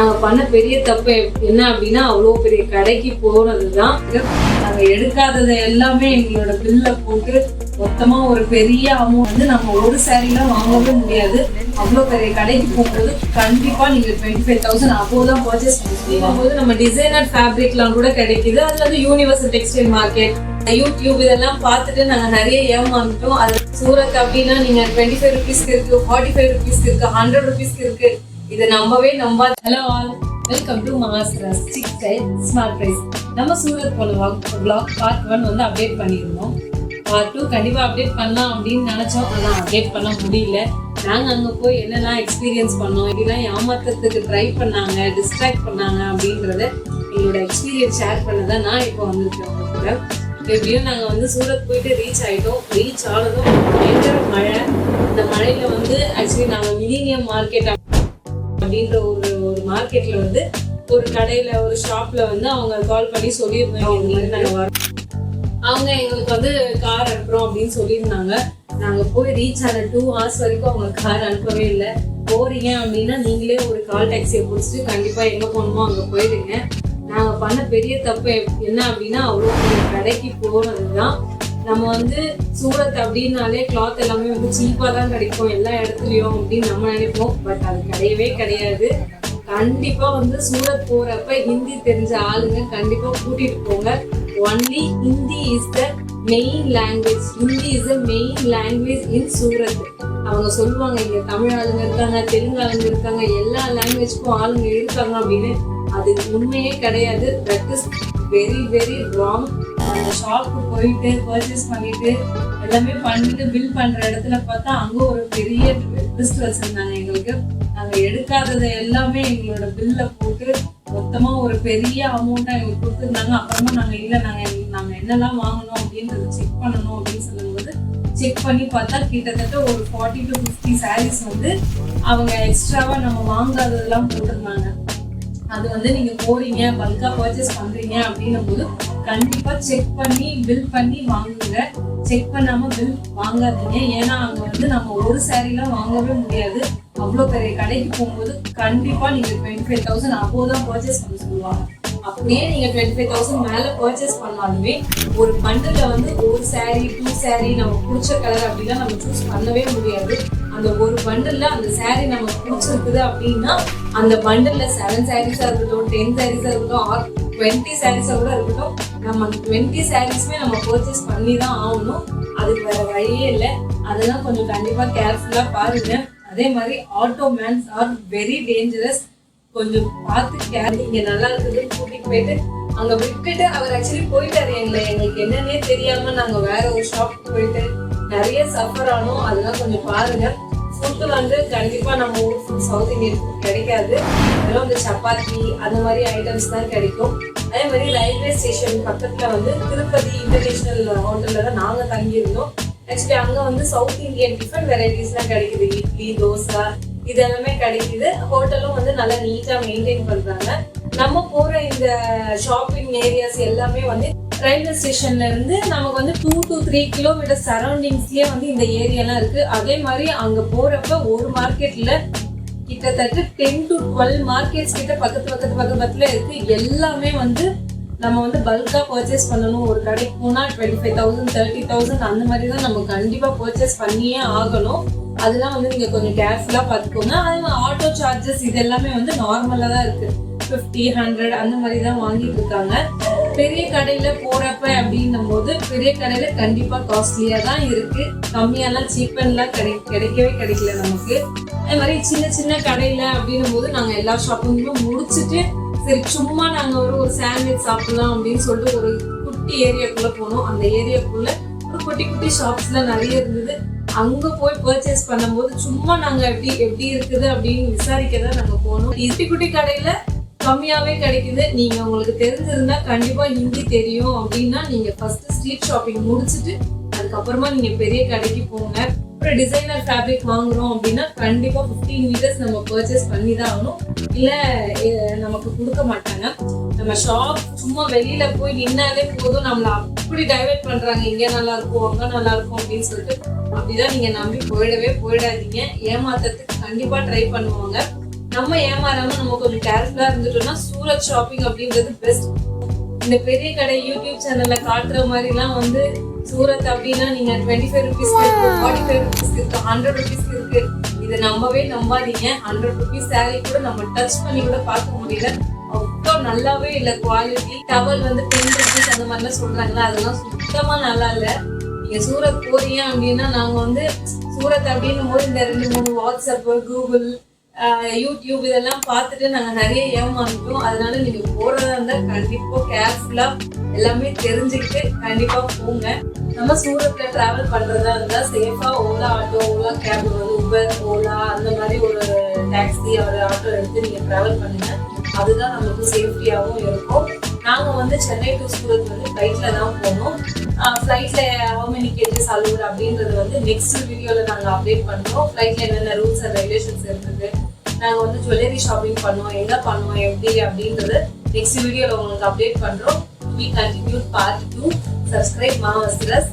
நாங்கள் பண்ண பெரிய தப்பு என்ன அப்படின்னா அவ்வளோ பெரிய கடைக்கு போனது தான். நாங்கள் எடுக்காததை எல்லாமே எங்களோட பில்ல போட்டு மொத்தமாக ஒரு பெரிய அமௌண்ட் வந்து நம்ம ஒரு சாரீலாம் வாங்கவே முடியாது. அவ்வளோ பெரிய கடைக்கு போகும்போது கண்டிப்பாக நீங்கள் 25,000 அப்போ தான் பர்ச்சேஸ் பண்ணும்போது நம்ம டிசைனர் ஃபேப்ரிக்லாம் கூட கிடைக்குது. அதில் வந்து யூனிவர்சல் டெக்ஸ்டைல் மார்க்கெட், யூடியூப் இதெல்லாம் பார்த்துட்டு நாங்கள் நிறைய ஏமாந்துட்டோம். அது சூரத் அப்படின்னா நீங்கள் 25 rupeesக்கு இருக்கு, 45 rupeesக்கு இருக்கு, 100 rupeesக்கு இருக்கு. இதை நம்பவே நம்பாது. Hello all, welcome to master style smart price. நம்ம சூரத் போன vlog பார்ட் 1 வந்து அப்டேட் பண்ணியிருந்தோம். பார்ட் 2 கண்டிப்பாக அப்டேட் பண்ணலாம் அப்படின்னு நினச்சோம், ஆனால் அப்டேட் பண்ண முடியல. நாங்கள் அங்கே போய் என்னெல்லாம் எக்ஸ்பீரியன்ஸ் பண்ணோம், இதெல்லாம் ஏமாத்துறதுக்கு ட்ரை பண்ணாங்க, டிஸ்ட்ராக்ட் பண்ணாங்க அப்படின்றத எங்களோட எக்ஸ்பீரியன்ஸ் ஷேர் பண்ண தான் நான் இப்போ வந்திருக்கேன் கூட. எப்படியும் நாங்கள் வந்து சூரத் போயிட்டு ரீச் ஆகிட்டோம். ரீச் ஆனதும் பயங்கர மழை. இந்த மழையில் வந்து ஆக்சுவலி நாங்கள் மில்லேனியம் மார்க்கெட் அப்படின்ற ஒரு மார்க்கெட்டில் வந்து ஒரு கடையில் ஒரு ஷாப்பில் வந்து அவங்க கால் பண்ணி சொல்லியிருந்தாங்க இந்த மாதிரி நாங்கள் வரோம், அவங்க எங்களுக்கு வந்து கார் அனுப்புகிறோம் அப்படின்னு சொல்லியிருந்தாங்க. நாங்கள் போய் ரீச் ஆன 2 hours வரைக்கும் அவங்க கார் அனுப்பவே இல்லை. போறீங்க அப்படின்னா நீங்களே ஒரு கால் டாக்ஸியை பிடிச்சிட்டு கண்டிப்பாக எங்கே போகணுமோ அங்கே போயிடுங்க. நாங்கள் பண்ண பெரிய தப்பு என்ன அப்படின்னா அவ்வளோ பெரிய கடைக்கு போனது தான். நம்ம வந்து சூரத் அப்படின்னாலே கிளாத் எல்லாமே வந்து சீப்பாக தான் கிடைக்கும் எல்லா இடத்துலையும் அப்படின்னு நம்ம நினைப்போம். பட் அது கிடையவே கிடையாது. கண்டிப்பாக வந்து சூரத் போகிறப்ப ஹிந்தி தெரிஞ்ச ஆளுங்க கண்டிப்பாக கூட்டிகிட்டு போங்க. Only Hindi is the main language. Hindi is the main language இன் சூரத். அவங்க சொல்லுவாங்க இங்கே தமிழ் ஆளுங்க இருக்காங்க, தெலுங்கு ஆளுங்க இருக்காங்க, எல்லா லாங்குவேஜ்க்கும் ஆளுங்க இருக்காங்க அப்படின்னு. அது உண்மையே கிடையாது. That is very very wrong. அந்த ஷாப்புக்கு போயிட்டு பர்ச்சேஸ் பண்ணிட்டு எல்லாமே பண்ணிட்டு பில் பண்ற இடத்துல பார்த்தா அங்கே ஒரு பெரிய லிஸ்ட் வச்சிருந்தாங்க எங்களுக்கு. நாங்கள் எடுக்காததை எல்லாமே எங்களோட பில்ல போட்டு மொத்தமாக ஒரு பெரிய அமௌண்ட்டாக எங்களுக்கு கொடுத்துருந்தாங்க. அப்புறமா நாங்கள் இல்லை நாங்கள் என்னெல்லாம் வாங்கணும் அப்படின்றத செக் பண்ணணும் அப்படின்னு சொல்லும்போது செக் பண்ணி பார்த்தா கிட்டத்தட்ட ஒரு 40 to 50 sarees வந்து அவங்க எக்ஸ்ட்ராவாக நம்ம வாங்காததெல்லாம் போட்டிருந்தாங்க. அது வந்து நீங்கள் போறீங்க பல்காக பர்ச்சேஸ் பண்ணுறீங்க அப்படின்னும் போது கண்டிப்பாக செக் பண்ணி பில் பண்ணி வாங்குங்க. செக் பண்ணாமல் பில் வாங்காதீங்க. ஏன்னா அங்கே வந்து நம்ம ஒரு சாரீலாம் வாங்கவே முடியாது. அவ்வளோ பெரிய கடைக்கு போகும்போது கண்டிப்பாக நீங்கள் 25,000 அப்போ தான் பர்ச்சேஸ் பண்ண சொல்லுவாங்க. அப்படியே நீங்கள் 25,000 மேலே பர்ச்சேஸ் பண்ணாலுமே ஒரு பண்டில் வந்து ஒரு சாரீ 2 சாரீ நம்ம பிடிச்ச கலர் அப்படிலாம் நம்ம சூஸ் பண்ணவே முடியாது. அந்த ஒரு பண்டில் அந்த சாரீ நமக்கு பிடிச்சிருக்குது அப்படின்னா அந்த பண்டில் 7 sarees-ஆ இருக்கட்டும், 10 sarees-ஆ இருக்கட்டும், ஆர் 20 sarees-ஆ கூட இருக்கட்டும், நம்ம அந்த 20 sarees-மே நம்ம பர்ச்சேஸ் பண்ணி தான் ஆகணும். அதுக்கு வேற வழியே இல்லை. அதெல்லாம் கொஞ்சம் கண்டிப்பாக கேர்ஃபுல்லாக பாருங்க. அதே மாதிரி auto mans are very dangerous. கொஞ்சம் பார்த்து இங்க நல்லா இருக்குது கூட்டிட்டு போயிட்டு அங்க விட்டுட்டு அவர் ஆக்சுவலி போயிட்டாரு. எங்களுக்கு என்னன்னே தெரியாம நாங்க வேற ஒரு ஷாப்புக்கு போயிட்டு நிறைய சஃபர் ஆனோம். அதெல்லாம் கொஞ்சம் பாருங்க. ஃபுட்டு வந்து கண்டிப்பா நம்ம ஊர் ஃபுட் சவுத் இந்தியன் ஃபுட் கிடைக்காது. அதெல்லாம் வந்து சப்பாத்தி அந்த மாதிரி ஐட்டம்ஸ் தான் கிடைக்கும். அதே மாதிரி ரயில்வே ஸ்டேஷன் பக்கத்துல வந்து திருப்பதி இன்டர்நேஷனல் ஹோட்டல்ல தான் நாங்க தங்கியிருந்தோம். ஆக்சுவலி அங்க வந்து சவுத் இந்தியன் டிஃபன் வெரைட்டிஸ்லாம் கிடைக்குது. இட்லி, தோசை இதெல்லாமே கிடைக்குது. ஹோட்டலும் வந்து நல்லா நீட்டா மெயின்டைன் பண்றாங்க. நம்ம போற இந்த ஷாப்பிங் ஏரியாஸ் எல்லாமே வந்து ரயில்வே ஸ்டேஷன்ல இருந்து நமக்கு வந்து 2 to 3 kilometers சரௌண்டிங்ஸ்லயே வந்து இந்த ஏரியாலாம் இருக்கு. அதே மாதிரி அங்க போறப்ப ஒரு மார்க்கெட்ல கிட்டத்தட்ட 10 to 12 மார்க்கெட்ஸ் கிட்ட பக்கத்துல இருக்கு. எல்லாமே வந்து நம்ம வந்து பல்கா பர்ச்சேஸ் பண்ணணும். ஒரு கடைக்கு போனா 25,000 30,000 அந்த மாதிரி தான் நம்ம கண்டிப்பா பர்ச்சேஸ் பண்ணியே ஆகணும். அதெல்லாம் வந்து நீங்க கொஞ்சம் கேர்ஃபுல்லா பார்த்துக்கோங்க. அதே மாதிரி ஆட்டோ சார்ஜஸ் இது எல்லாமே வந்து நார்மலா தான் இருக்கு. 50, 100 அந்த மாதிரி தான் வாங்கிட்டு இருக்காங்க. பெரிய கடையில போறப்ப அப்படின்னும் போது பெரிய கடையில கண்டிப்பா காஸ்ட்லியா தான் இருக்கு. கம்மியாலாம் சீப்பன்லாம் கிடைக்கவே கிடைக்கல நமக்கு. அதே மாதிரி சின்ன சின்ன கடையில அப்படின்னும் போது நாங்க எல்லா ஷாப்பிங்குமே முடிச்சுட்டு சரி சும்மா நாங்க ஒரு சாண்ட்விச் சாப்பிடலாம் அப்படின்னு சொல்லிட்டு ஒரு குட்டி ஏரியாக்குள்ள போனோம். அந்த ஏரியாக்குள்ள ஒரு குட்டி குட்டி ஷாப்ஸ்லாம் நிறைய இருந்தது. அங்க போய் பர்ச்சேஸ் பண்ணும்போது சும்மா நாங்க எப்படி இருக்குது அப்படின்னு விசாரிக்க தான் நாங்க போனோம். குட்டி குட்டி கடையில கம்மியாவே கிடைக்குது. நீங்க உங்களுக்கு தெரிஞ்சிருந்தா கண்டிப்பா ஹிந்தி தெரியும் அப்படின்னா நீங்க ஃபர்ஸ்ட் ஸ்ட்ரீட் ஷாப்பிங் முடிச்சுட்டு அதுக்கப்புறமா நீங்க பெரிய கடைக்கு போங்க. ஒரு டிசைனர் ஃபேப்ரிக் வாங்குறோம் அப்படின்னா கண்டிப்பா 15 meters நம்ம பர்ச்சேஸ் பண்ணி தான் ஆகணும். இல்ல நமக்கு கொடுக்க மாட்டாங்க. நம்ம ஷாப் சும்மா வெளியில போய் நின்னாலே போதும், நம்மள அப்படி டைவர்ட் பண்றாங்க. இங்க நல்லா இருக்கும் அங்க நல்லா இருக்கும் அப்படின்னு சொல்லிட்டு அப்படிதான் நீங்க நம்பி போயிடாதீங்க. ஏமாத்துறதுக்கு கண்டிப்பா ட்ரை பண்ணுவாங்க. நம்ம ஏமாறாம நம்ம கொஞ்சம் கேர்ஃபுல்லா இருந்துட்டோம்னா சூரத் ஷாப்பிங் அப்படின்றது பெஸ்ட். இந்த பெரிய கடை யூடியூப் சேனல்ல காட்டுற மாதிரிலாம் வந்து சூரத் அப்படின்னா நீங்க 25 ருபீஸ்க்கு இருக்கு, 45 ருபீஸ்க்கு இருக்கு, 100 ருபீஸ்க்கு இருக்கு. இதை நம்பவே நம்பாதீங்க. 100 ருபீஸ் சாரி கூட நம்ம டச் பண்ணி கூட பார்க்க முடியல. அவ்வளோ நல்லாவே இல்லை குவாலிட்டி. டவல் வந்து 10 ருபீஸ் அந்த மாதிரிலாம் சொல்றாங்களா, அதெல்லாம் சுத்தமா நல்லா இல்லை. நீங்க சூரத் போறீங்க அப்படின்னா நாங்க வந்து சூரத் அப்படின்னும் போது இந்த 2-3 வாட்ஸ்அப், கூகுள், யூடியூப் இதெல்லாம் பார்த்துட்டு நாங்க நிறைய ஏமாந்துட்டோம். அதனால நீங்க போறதா இருந்தா கண்டிப்பா கேர்ஃபுல்லா எல்லாமே தெரிஞ்சுக்கிட்டு கண்டிப்பா போங்க. நம்ம சூரத்ல டிராவல் பண்றதா இருந்தா சேஃபா Ola auto, Ola cab, Uber, Ola அந்த மாதிரி ஒரு டாக்ஸி ஒரு ஆட்டோ எடுத்து நீங்க டிராவல் பண்ணுங்க. அதுதான் நமக்கு சேஃப்டியாகவும் இருக்கும். நாங்க வந்து சென்னை டு சூரத் வந்து ஃப்ளைட்ல தான் போனோம். ஃப்ளைட்ல ஹவு மெனி கேஜஸ் அலோட் அப்படின்றது வந்து நெக்ஸ்ட் வீடியோல நாங்க அப்டேட் பண்றோம். ஃப்ளைட்ல என்னென்ன ரூல்ஸ் அண்ட் ரெகுலேஷன்ஸ் இருக்குது, நாங்க வந்து ஜுவல்லரி ஷாப்பிங் பண்ணோம், எங்க பண்ணோம், எப்படி அப்படின்றது நெக்ஸ்ட் வீடியோல உங்களுக்கு அப்டேட் பண்றோம். We continue part 2. Subscribe Mama Vasiras.